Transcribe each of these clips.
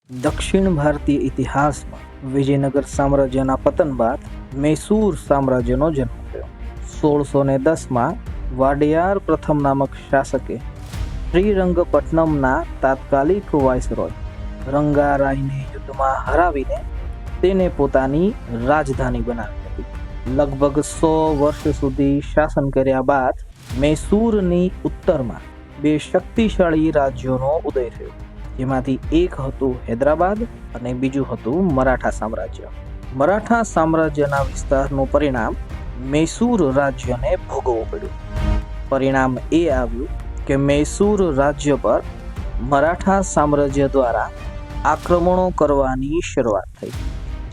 દક્ષિણ ભારતીય ઇતિહાસમાં વિજયનગર સામ્રાજ્યના પતન બાદ મૈસૂર સામ્રાજ્યનો જન્મ થયો. 1610માં વાડિયાર પ્રથમ નામક શાસકે શ્રીરંગપટ્ટનમના તાત્કાલિક વાઇસરોય રંગારાયને યુદ્ધમાં હરાવીને તેને પોતાની રાજધાની બનાવી હતી. લગભગ 100 વર્ષ સુધી શાસન કર્યા બાદ મૈસૂરની ઉત્તરમાં 2 શક્તિશાળી રાજ્યોનો ઉદય થયો, જેમાંથી એક હતું હૈદરાબાદ અને બીજું હતું મરાઠા સામ્રાજ્ય. મરાઠા સામ્રાજ્યના વિસ્તારનું પરિણામ મૈસૂર રાજ્યને ભોગવવું પડ્યું. પરિણામ એ આવ્યું કે મૈસૂર રાજ્ય પર મરાઠા સામ્રાજ્ય દ્વારા આક્રમણો કરવાની શરૂઆત થઈ,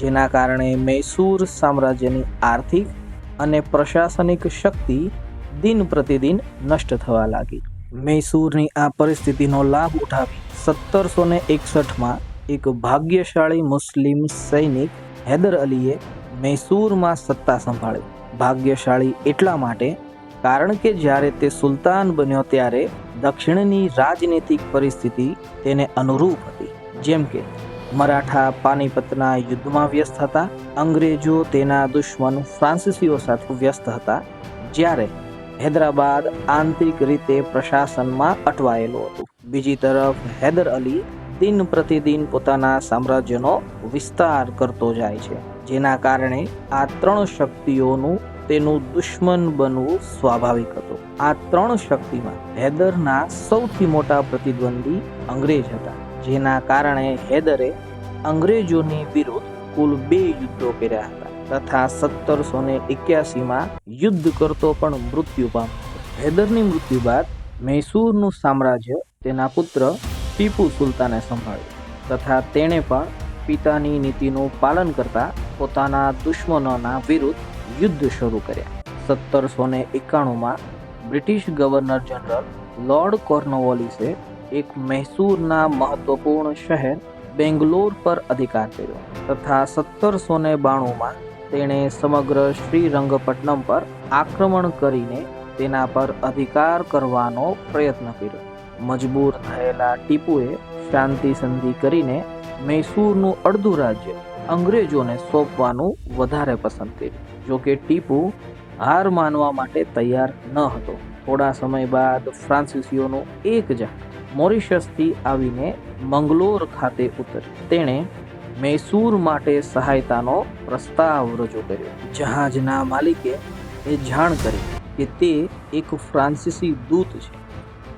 જેના કારણે મૈસૂર સામ્રાજ્યની આર્થિક અને પ્રશાસનિક શક્તિ દિન પ્રતિદિન નષ્ટ થવા લાગી. મૈસૂરની આ પરિસ્થિતિનો લાભ ઉઠાવી 1761માં એક ભાગ્યશાળી મુસ્લિમ સૈનિક હૈદર અલીએ મૈસૂરમાં સત્તા સંભાળી. ભાગ્યશાળી એટલા માટે કારણ કે જ્યારે તે સુલતાન બન્યો ત્યારે દક્ષિણની રાજનીતિક પરિસ્થિતિ તેને અનુરૂપ હતી. જેમ કે મરાઠા પાનીપતના યુદ્ધમાં વ્યસ્ત હતા, અંગ્રેજો તેના દુશ્મન ફ્રાન્સિસીઓ સાથે વ્યસ્ત હતા, જ્યારે હૈદરાબાદ આંતરિક રીતે પ્રશાસનમાં અટવાયેલું હતું. બીજી તરફ હૈદર અલી દિન પ્રતિદિન પોતાના સામ્રાજ્યનો વિસ્તાર કરતો જાય છે, જેના કારણે આ 3 શક્તિઓનું તેનું દુશ્મન બનવું સ્વાભાવિક હતું. આ 3 શક્તિમાં હૈદરના સૌથી મોટા પ્રતિદ્વંદી અંગ્રેજ હતા, જેના કારણે હૈદરે અંગ્રેજોની વિરુદ્ધ કુલ 2 યુદ્ધો કર્યા હતા તથા 1781માં યુદ્ધ કરતો પણ મૃત્યુ પામ્યો. હૈદરની મૃત્યુ બાદ મૈસૂરનું સામ્રાજ્ય તેના પુત્ર ટીપુ સુલતાને સંભાળ્યું તથા તેણે પણ પિતાની નીતિનું પાલન કરતા પોતાના દુશ્મનોના વિરુદ્ધ યુદ્ધ શરૂ કર્યા. 1791માં બ્રિટિશ ગવર્નર જનરલ લોર્ડ કોર્નવોલિસે એક મૈસૂરના મહત્વપૂર્ણ શહેર બેંગ્લોર પર અધિકાર કર્યો તથા 1792માં તેણે સમગ્ર શ્રીરંગપટ્ટનમ પર આક્રમણ કરીને તેના પર અધિકાર કરવાનો પ્રયત્ન કર્યો. મજબૂર થયેલા ટીપુએ શાંતિ સંધિ કરીને મૈસૂરનું અડધું રાજ્ય અંગ્રેજોને સોંપવાનું વધારે પસંદ કર્યું. જોકે ટીપુ હાર માનવા માટે તૈયાર ન હતો. થોડા સમય બાદ ફ્રાન્સિસીઓનું એક જહાજ મોરિશસથી આવીને મંગલોર ખાતે ઉતર્યું. તેણે મૈસૂર માટે સહાયતાનો પ્રસ્તાવ રજૂ કર્યો. જહાજના માલિકે એ જાણ કરી કે તે એક ફ્રાન્સીસી દૂત છે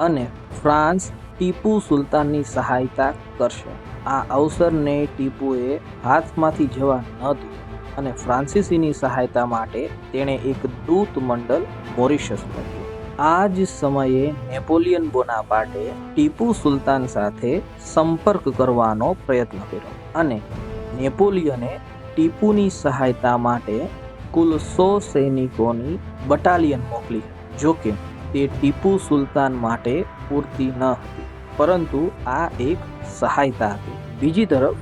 અને ફ્રાન્સ ટીપુ સુલતાનની સહાયતા કરશે. આ અવસરને ટીપુએ હાથમાંથી જવા ન દીધો અને ફ્રાન્સીસીની સહાયતા માટે તેણે એક દૂત મંડળ મોરિશસ મોકલ્યું. આ જ સમયે નેપોલિયન બોનાપાર્ટે ટીપુ સુલતાન સાથે સંપર્ક કરવાનો પ્રયત્ન કર્યો અને નેપોલિયને ટીપુની સહાયતા માટે કુલ 100 સૈનિકોની બટાલિયન મોકલી. જોકે તે ટીપુ સુલતાન માટે પૂરતી ન હતી, પરંતુ આ એક સહાયતા હતી. બીજી તરફ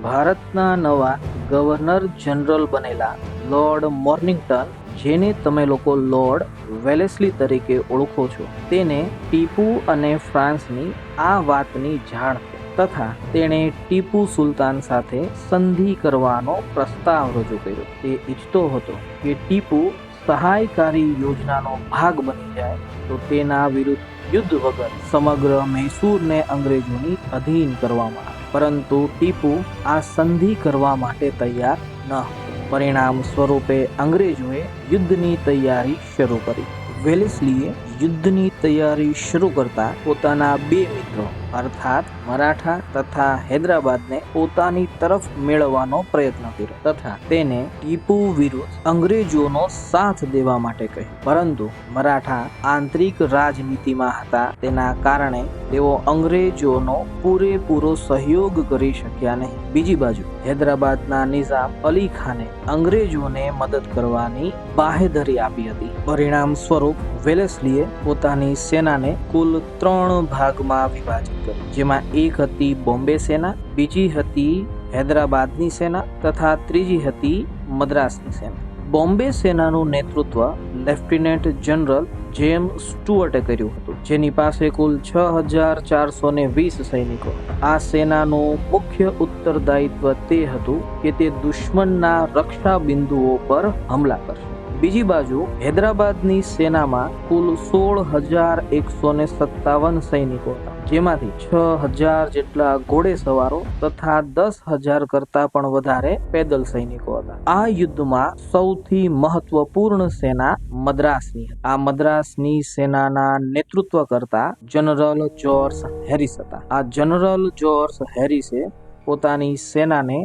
ભારતના નવા ગવર્નર જનરલ બનેલા લોર્ડ મોર્નિંગટન, જેને તમે લોકો લોર્ડ વેલેસ્લી તરીકે ઓળખો છો, તેને ટીપુ અને ફ્રાન્સની આ વાતની જાણ થઈ તથા તેણે ટીપુ સુલતાન સાથે સંધિ કરવાનો પ્રસ્તાવ રજૂ કર્યો. તે ઈચ્છતો હતો કે ટીપુ સહાયકારી યોજનાનો ભાગ બની જાય તો તેના વિરુદ્ધ યુદ્ધ વગર સમગ્ર મૈસૂરને અંગ્રેજોની અધીન કરવામાં આવે, પરંતુ ટીપુ આ સંધિ કરવા માટે તૈયાર ન હતો. પરિણામ સ્વરૂપે અંગ્રેજોએ યુદ્ધની તૈયારી શરૂ કરી. વેલેસ્લીએ યુદ્ધની તૈયારી શરૂ કરતા પોતાના 2 મિત્રો અર્થાત મરાઠા તથા હૈદરાબાદને પોતાની તરફ મેળવવાનો પ્રયત્ન કર્યો તથા તેને ટીપુ વિરુદ્ધ અંગ્રેજોનો સાથ દેવા માટે કહ્યું, પરંતુ મરાઠા આંતરિક રાજનીતિમાં હતા, તેના કારણે તેઓ અંગ્રેજોનો પૂરેપૂરો સહયોગ કરી શક્યા નહીં. બીજી બાજુ હૈદરાબાદના નિઝામ અલી ખાને અંગ્રેજોને મદદ કરવાની બાહેધરી આપી હતી. પરિણામ સ્વરૂપ વેલેસ્લીએ પોતાની સેનાને કુલ 3 ભાગમાં વિભાજિત કરી, જેમાં એક હતી બોમ્બે સેના, બીજી હતી હૈદરાબાદની સેના તથા ત્રીજી હતી મદ્રાસની સેના. બોમ્બે સેનાનું નેતૃત્વ લેફ્ટિનેન્ટ જનરલ જેમ્સ સ્ટુઅર્ટે કર્યું હતું, જેની પાસે કુલ 6420 સૈનિકો. આ સેનાનું મુખ્ય ઉત્તરદાયિત્વ તે હતું કે તે દુશ્મનના રક્ષા બિંદુઓ પર હુમલા કરશે. બીજી બાજુ હૈદરાબાદની સેનામાં કુલ 16157 સૈનિકો હતા, જેમાંથી 6000 જેટલા ઘોડેસવારો તથા 10,000 કરતા પણ વધારે પેદલ સૈનિકો હતા. આ યુદ્ધમાં સૌથી મહત્વપૂર્ણ સેના મદ્રાસની હતી. આ મદ્રાસની સેનાના નેતૃત્વ કરતા જનરલ જોર્જ હેરિસ હતા. આ જનરલ જોર્જ હેરિસે પોતાની સેનાને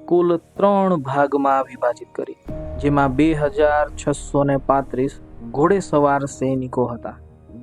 કુલ 3 ભાગમાં વિભાજિત કરી, જેમાં 2635 ઘોડેસવાર સૈનિકો હતા.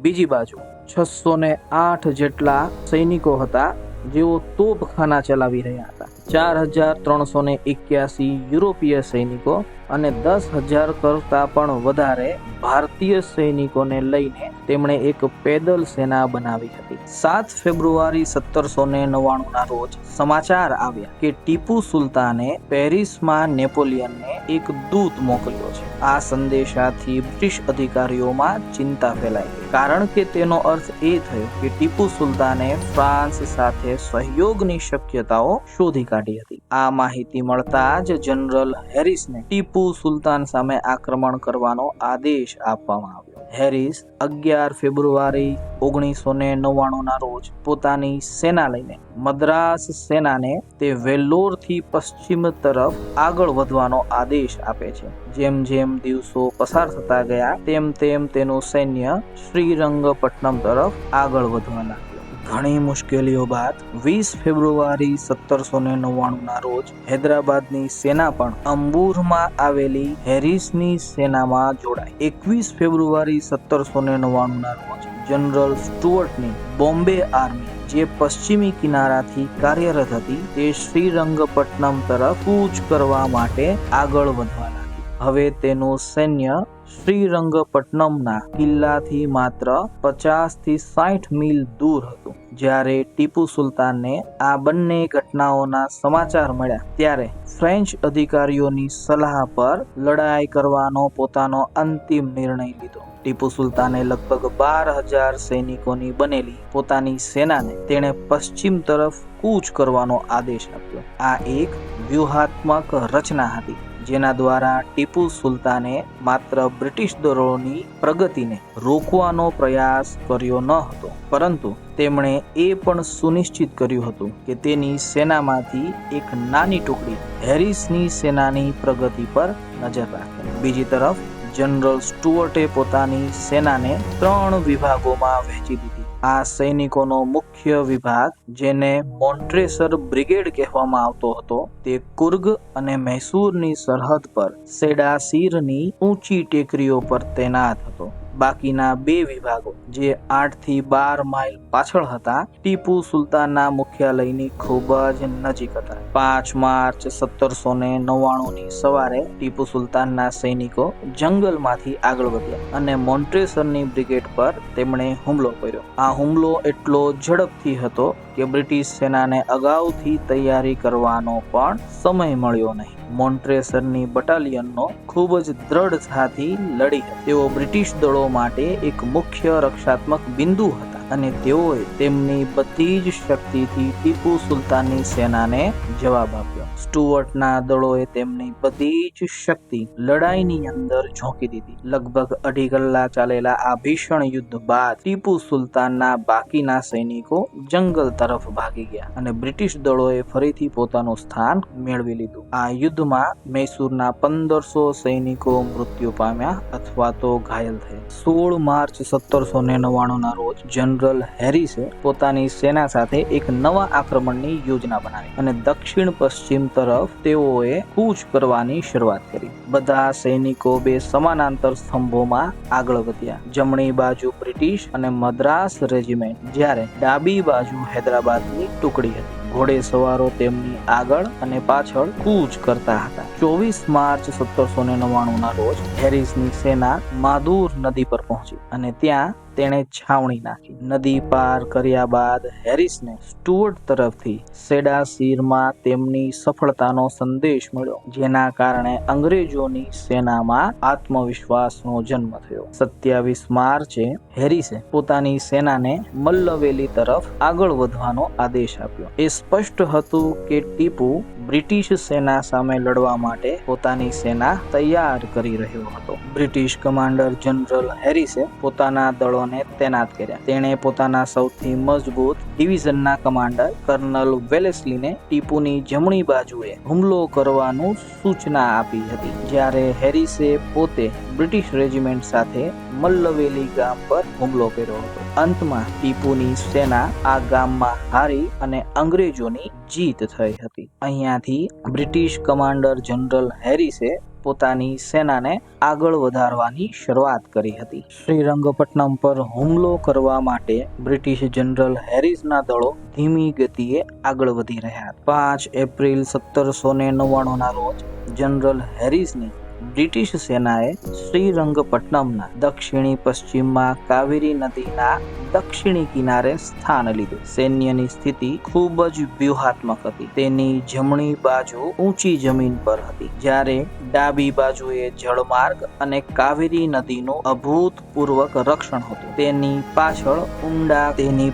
બીજી બાજુ 608 જેટલા સૈનિકો હતા જેઓ તોપખાના ચલાવી રહ્યા હતા. 4381 યુરોપીય સૈનિકો અને 10,000 કરતા પણ વધારે ભારતીય સૈનિકોને લઈને તેમણે એક પેદલ સેના બનાવી હતી. 7 ફેબ્રુઆરી 1799 ના રોજ સમાચાર આવ્યા કે ટીપુ સુલતાને પેરિસમાં નેપોલિયનને એક દૂત મોકલ્યો છે. આ સંદેશાથી બ્રિટિશ અધિકારીઓમાં ચિંતા ફેલાઈ ગઈ, કારણ કે તેનો અર્થ એ થયો કે ટીપુ સુલતાને ફ્રાન્સ સાથે સહયોગની શક્યતાઓ શોધી કાઢી હતી. આ માહિતી મળતા જ જનરલ હેરિસને ટીપુ સુલતાન સામે આક્રમણ કરવાનો આદેશ આપવામાં આવ્યો. હેરિસ 11 ફેબ્રુઆરી 1999 ના રોજ પોતાની સેના લઈને મદ્રાસ સેનાને તે વેલ્લોરથી પશ્ચિમ તરફ આગળ વધવાનો આદેશ આપે છે. જેમ જેમ દિવસો પસાર થતા ગયા તેમ તેમ તેનું સૈન્ય શ્રીરંગપટ્ટનમ તરફ આગળ વધવા લાગ્યું. ઘણી મુશ્કેલીઓ બાદ 20 ફેબ્રુઆરી 1799 ના રોજ હૈદરાબાદની સેના પણ અંબુરમાં આવેલી હેરિસની સેનામાં જોડાઈ. 21 ફેબ્રુઆરી 1799 ના રોજ જનરલ સ્ટુઅર્ટની બોમ્બે આર્મી, જે પશ્ચિમી કિનારાથી કાર્યરત હતી, તે શ્રીરંગપટ્ટનમ તરફ કૂચ કરવા માટે આગળ વધવા લાગી. હવે તેનું સૈન્ય શ્રીરંગપટ્ટનમના કિલ્લાથી માત્ર 50 થી 60 મીલ દૂર હતું. જ્યારે ટીપુ સુલતાનને આ બંને ઘટનાઓના સમાચાર મળ્યા ત્યારે ફ્રેન્ચ અધિકારીઓની સલાહ પર લડાઈ કરવાનો પોતાનો અંતિમ નિર્ણય લીધો. ટીપુ સુલતાને લગભગ 12,000 સૈનિકોની બનેલી પોતાની સેનાને તેણે પશ્ચિમ તરફ કૂચ કરવાનો આદેશ આપ્યો. આ એક વ્યૂહાત્મક રચના હતી, જેના દ્વારા ટીપુ સુલતાને માત્ર બ્રિટિશ દળોની પ્રગતિને રોકવાનો પ્રયાસ કર્યો ન હતો, પરંતુ તેમણે એ પણ સુનિશ્ચિત કર્યું હતું કે તેની સેનામાંથી એક નાની ટુકડી હેરિસની સેનાની પ્રગતિ પર નજર રાખે. બીજી તરફ જનરલ સ્ટુઅર્ટે પોતાની સેનાને 3 વિભાગોમાં વહેંચી દીધી. આ સૈનિકોનો મુખ્ય વિભાગ, જેને મોન્ટ્રેસર બ્રિગેડ કહેવામાં આવતો હતો, તે કુર્ગ અને મૈસૂરની સરહદ પર સેડાસીરની ઊંચી ટેકરીઓ પર તૈનાત હતો. બાકીના 2 વિભાગો, જે 8 થી 12 માઇલ પાછળ હતા, ટીપુ સુલતાનના મુખ્યાલયની ખૂબ જ નજીક હતા. 5 માર્ચ 1799 ની સવારે ટીપુ સુલતાનના સૈનિકો જંગલમાંથી આગળ વધ્યા અને મોન્ટ્રેસરની બ્રિગેડ પર તેમણે હુમલો કર્યો. આ હુમલો એટલો ઝડપથી હતો કે બ્રિટિશ સેનાને અગાઉથી તૈયારી કરવાનો પણ સમય મળ્યો નહીં. મોન્ટ્રેસરની બટાલિયનનો ખૂબ જ દ્રઢતાથી લડી હતી. તેઓ બ્રિટિશ દળો માટે એક મુખ્ય રક્ષાત્મક બિંદુ હતા અને તેઓએ તેમની બધી જ શક્તિથી ટીપુ સુલતાનની સેનાને જવાબ આપ્યો. સ્ટુઅર્ટના દળોએ તેમની બધી જ શક્તિ લડાઈની અંદર ઝોંકી દીધી. લગભગ 2.5 કલાક ચાલેલા આ ભીષણ યુદ્ધ બાદ ટીપુ સુલતાનના બાકીના સૈનિકો જંગલ તરફ ભાગી ગયા અને બ્રિટિશ દળોએ ફરીથી પોતાનું સ્થાન મેળવી લીધું. આ યુદ્ધમાં મૈસૂરના 1500 સૈનિકો મૃત્યુ પામ્યા અથવા તો ઘાયલ થયા. 16 માર્ચ 1799 ના રોજ જનરલ હેરિસે પોતાની સેના સાથે એક નવા આક્રમણની યોજના બનાવી અને દક્ષિણ પશ્ચિમ તરફ તેઓએ કૂચ કરવાની શરૂઆત કરી. બધા સૈનિકો 2 સમાંતર સ્તંભોમાં આગળ વધ્યા. જમણી બાજુ બ્રિટિશ અને મદ્રાસ રેજિમેન્ટ, જ્યારે ડાબી બાજુ હૈદરાબાદની ટુકડી હતી. ઘોડેસવારો તેમની આગળ અને પાછળ કૂચ કરતા હતા. 24 માર્ચ 1799 ના રોજ હેરિસની સેના માદુર નદી પર પહોંચી અને ત્યાં તેણે છાવણી નાખી. નદી પાર કર્યા બાદ હેરિસને સ્ટુઅર્ટ તરફથી સેડાસીરમાં તેમની સફળતાનો સંદેશ મળ્યો, જેના કારણે અંગ્રેજોની સેનામાં આત્મવિશ્વાસનો જન્મ થયો. 27 માર્ચે હેરિસે પોતાની સેનાને મલ્લવેલી તરફ આગળ વધવાનો આદેશ આપ્યો. એ સ્પષ્ટ હતું કે ટીપુ બ્રિટિશ સેના સામે લડવા માટે પોતાની સેના તૈયાર કરી રહ્યો હતો. બ્રિટિશ કમાન્ડર જનરલ હેરિસે પોતાના દળોને તૈનાત કર્યા. તેણે પોતાના સૌથી મજબૂત ડિવિઝનના કમાન્ડર કર્નલ વેલેસ્લીને ટીપુની જમણી બાજુએ હુમલો કરવાનું સૂચના આપી હતી, જ્યારે હેરિસે પોતે બ્રિટિશ રેજિમેન્ટ સાથે મલ્લવેલી ગામ પર હુમલો કર્યો હતો. અંતમાં ટીપુની સેના આ ગામમાં હારી અને અંગ્રેજોની જીત થઈ હતી. અહીંયાથી બ્રિટિશ કમાન્ડર જનરલ હેરિસે પોતાની સેનાને આગળ વધારવાની શરૂઆત કરી હતી. શ્રીરંગપટ્ટનમ પર હુમલો કરવા માટે બ્રિટિશ જનરલ હેરિસના દળો ધીમી ગતિએ આગળ વધી રહ્યા. 5 એપ્રિલ 1799 ના રોજ જનરલ હેરિસની બ્રિટિશ સેનાએ શ્રીરંગપટ્ટનમના દક્ષિણી પશ્ચિમમાં કાવેરી નદીના દક્ષિણી કિનારે સ્થાન લીધું. સૈન્યની સ્થિતિ ખૂબ જ વ્યૂહાત્મક હતી. તેની જમણી બાજુ ઊંચી જમીન પર હતી, જ્યારે ડાબી બાજુએ જળમાર્ગ અને કાવેરી નદીનું અભૂતપૂર્વક રક્ષણ હતું. તેની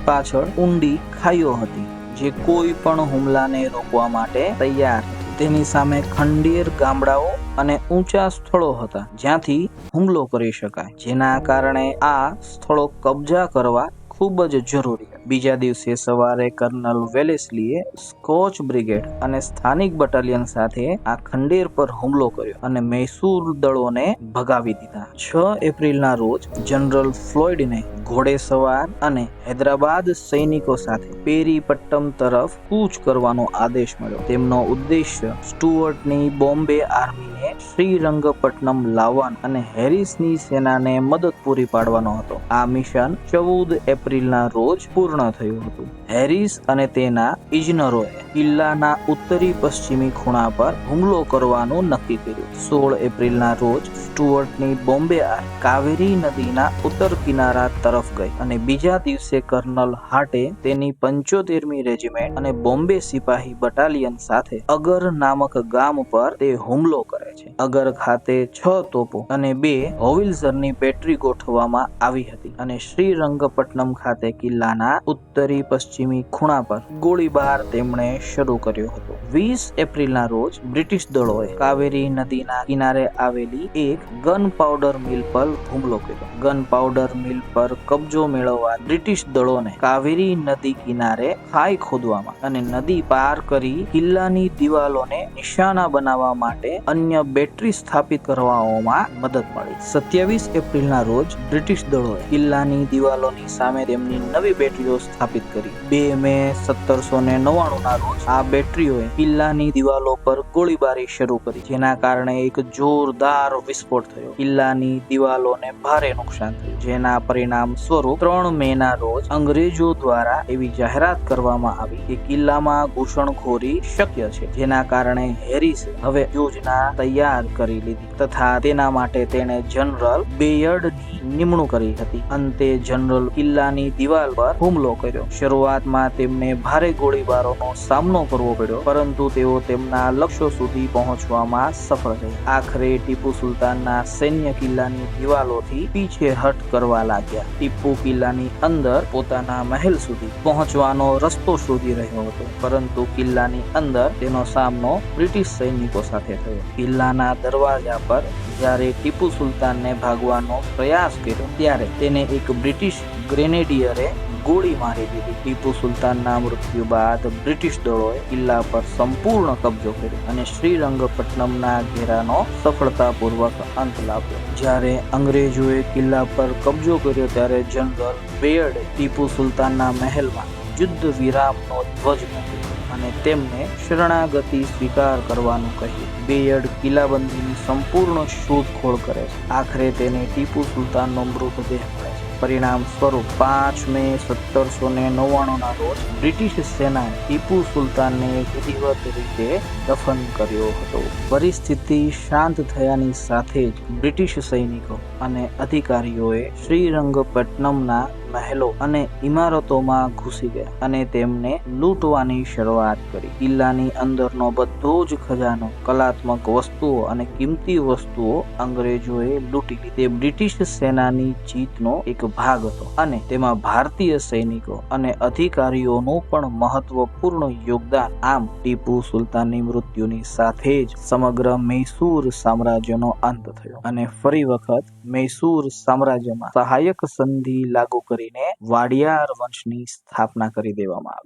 પાછળ ઊંડી ખાઈઓ હતી, જે કોઈ પણ હુમલાને રોકવા માટે તૈયાર હતી. તેની સામે ખંડેર ગામડાઓ અને ઊંચા સ્થળો હતા જ્યાંથી હુમલો કરી શકાય, જેના કારણે આ સ્થળો કબજા કરવા ખૂબ જ જરૂરી. બીજા દિવસે સવારે કર્નલ વેલેસ્લીએ સ્કોચ બ્રિગેડ અને સ્થાનિક બટાલિયન સાથે આ ખંડેર પર હુમલો કર્યો અને મૈસૂર દળોને ભગાવી દીધા. 6 એપ્રિલના રોજ જનરલ ફ્લોયડને ઘોડેસવાર અને હૈદરાબાદ સૈનિકો સાથે પેરીપટ્ટમ તરફ કૂચ કરવાનો આદેશ મળ્યો. તેમનો ઉદ્દેશ્ય સ્ટુઅર્ટની બોમ્બે આર્મીને શ્રીરંગપટ્ટનમ લાવવાનો અને હેરિસની સેનાને મદદ પૂરી પાડવાનો હતો. આ મિશન 14 એપ્રિલના રોજ પૂર્ણ થયું હતું. હેરિસ અને તેના ઇજનરોએ કિલ્લાના ઉત્તરી પશ્ચિમી ખૂણા પર હુમલો કરવાનું નક્કી કર્યું. 16 એપ્રિલના રોજ સ્ટુઅર્ટની બોમ્બે આર્મી કાવેરી નદીના ઉત્તર કિનારા તરફ ગઈ અને બીજા દિવસે કર્નલ હાર્ટે તેની 75મી રેજિમેન્ટ અને બોમ્બે સિપાહી બટાલિયન સાથે અગર નામક ગામ પર તે હુમલો કરે છે. અગર ખાતે 6 તોપો અને 2 હોવિલ્ઝરની બેટરી ગોઠવવામાં આવી હતી અને શ્રીરંગપટ્ટનમ ખાતે કિલ્લાના ઉત્તરી પશ્ચિમી ખૂણા પર ગોળીબાર તેમણે શરૂ કર્યો હતો. 20 એપ્રિલના રોજ બ્રિટિશ દળોએ કાવેરી નદીના કિનારે આવેલી એક ગન પાવડર મિલ પર હુમલો કર્યો. ગન પાવડર મિલ પર કબજો મેળવવા બ્રિટિશ દળોને કાવેરી નદી કિનારે ખાઈ ખોદવામાં અને નદી પાર કરી કિલ્લાની દિવાલોને નિશાના બનાવવા માટે અન્ય બેટરી સ્થાપિત કરવામાં મદદ મળી. 27 એપ્રિલના રોજ બ્રિટિશ દળોએ કિલ્લાની દિવાલોની સામે તેમની નવી બેટરીઓ સ્થાપિત કરી. 2 મે 1799 ના રોજ આ બેટરીઓએ કિલ્લાની દિવાલો પર ગોળીબારી શરૂ કરી, જેના કારણે એક જોરદાર વિસ્ફોટ થયો. કિલ્લાની દિવાલોને ભારે નુકસાન થયું, જેના પરિણામ સ્વરૂપ 3 મે ના રોજ અંગ્રેજો દ્વારા એવી જાહેરાત કરવામાં આવી કે કિલ્લામાં ઘૂસણખોરી શક્ય છે, જેના કારણે હેરિસે હવે યોજના તૈયાર કરી લીધી તથા તેના માટે તેણે જનરલ બેયર્ડની નિમણૂક કરી હતી. અંતે જનરલ કિલ્લાની દિવાલ પર હુમલો કર્યો. શરૂઆતમાં તેમને ભારે ગોળીબારોનો સામનો કરવો પડ્યો, પરંતુ તેઓ તેમના લક્ષ્યો સુધી પહોંચવામાં સફળ થયા. આખરે ટીપુ સુલતાનના સૈન્ય કિલ્લાની દિવાલોથી પીછેહટ કરવા લાગ્યા. ટીપુ કિલ્લાની અંદર પોતાના મહેલ સુધી પહોંચવાનો રસ્તો શોધી રહ્યો હતો, પરંતુ કિલ્લાની અંદર તેનો સામનો બ્રિટિશ સૈનિકો સાથે થયો. કિલ્લાના દરવાજા પર જ્યારે ટીપુ સુલતાનને ભાગવાનો પ્રયાસ કર્યો ત્યારે તેને એક બ્રિટિશ ગ્રેનેડિયરે ગોળી મારી દીધી. ટીપુ સુલતાનના મૃત્યુ બાદ બ્રિટિશ દળોએ કિલ્લા પર સંપૂર્ણ કબજો કર્યો અને શ્રીરંગપટ્ટનમના ઘેરાનો સફળતાપૂર્વક અંત લાવ્યો. જ્યારે અંગ્રેજોએ કિલ્લા પર કબજો કર્યો ત્યારે જનરલ બેયર્ડે ટીપુ સુલતાનના મહેલમાં યુદ્ધ વિરામનો ધ્વજ મૂક્યો અને તેમને શરણાગતિ સ્વીકાર કરવાનું કહ્યું. બેયર્ડ કિલ્લાબંધીની સંપૂર્ણ શોધખોળ કરે છે. આખરે તેને ટીપુ સુલતાનનો મૃતદેહ મળે છે. પરિણામ સ્વરૂપ 5 મે 1799 રોજ બ્રિટિશ સેનાએ ટીપુ સુલતાનને વિધિવત રીતે દફન કર્યો હતો. પરિસ્થિતિ શાંત થયાની સાથે જ બ્રિટિશ સૈનિકો અને અધિકારીઓએ શ્રીરંગપટ્ટનમના મહેલો અને ઇમારતોમાં ઘૂસી ગયા અને તેમને લૂંટવાની શરૂઆત કરી. કિલ્લાની અંદરનો બધો જ ખજાનો, કલાત્મક વસ્તુઓ અને કિંમતી વસ્તુઓ અંગ્રેજોએ લૂંટી લીધી. તે બ્રિટિશ સેનાની જીતનો એક ભાગ હતો અને તેમાં ભારતીય સૈનિકો અને અધિકારીઓનું પણ મહત્વપૂર્ણ યોગદાન. આમ ટીપુ સુલતાનની મૃત્યુની સાથે જ સમગ્ર મૈસૂર સામ્રાજ્યનો અંત થયો અને ફરી વખત મૈસૂર સામ્રાજ્યમાં સહાયક સંધિ લાગુ કરીને વાડિયાર વંશની સ્થાપના કરી દેવામાં આવી.